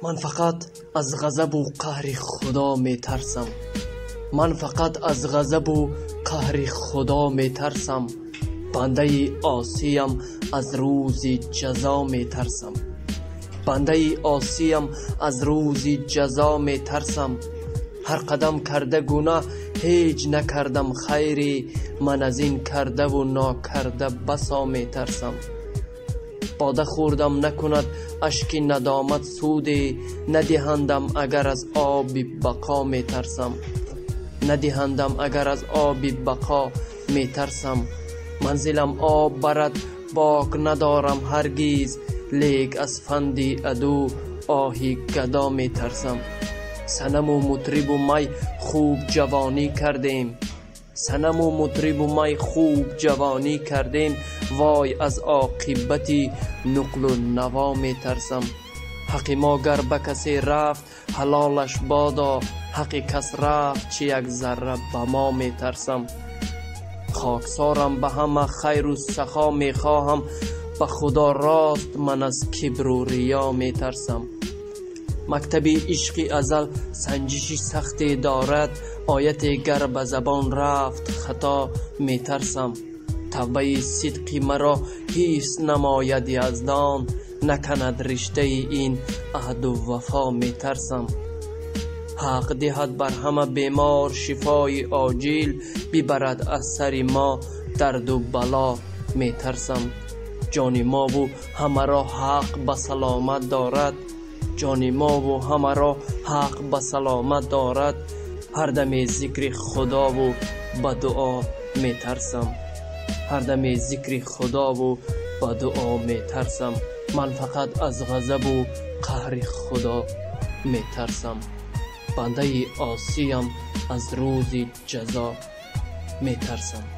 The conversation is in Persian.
من فقط از غضب و قهر خدا می ترسم. من فقط از غضب و قهر خدا می ترسم. بنده عاصیم از روز جزا می ترسم. بنده عاصیم از روز جزا می ترسم. هر قدم کرده گناه هیچ نکردم خیری. من از این کرده و ناکرده بسا می ترسم. باده خوردم نکند اشک ندامت سودی. ندهندم اگر از آب بقا می ترسم. ندهندم اگر از آب بقا می ترسم. منزلم آب برد باک ندارم هرگیز. لیک از فندی عدو آهی گدا می ترسم. صنم و مطرب و می خوب جوانی کردیم. صنم و مطرب و می خوب جوانی کردیم. وای از عاقبتی نقل و نوا می ترسم. حق ما گر به کسی رفت حلالش بادا. حق کس رفت چه یک ذره به ما می ترسم. خاکسارم به همه خیر و سخا می خواهم. به خدا راست من از کبر و ریا می ترسم. مکتب عشق ازل سنجشی سختی دارد. آیت گر به زبان رفت خطا می ترسم. توبه صدق مرا حیث نماید یزدان. نکند رشته این عهد و وفا می ترسم. حق دهد بر همه بیمار شفای عاجل. ببرد از سر ما درد و بلا می ترسم. جان ما و همه را حق به سلامت دارد. جان ما و همه را حق به سلامت دارد. هر دم ذکر خدا و به دعا می ترسم. هر دم ذکر خدا و به دعا می ترسم. من فقط از غضب و قهر خدا می ترسم. بنده عاصیم از روز جزا می ترسم.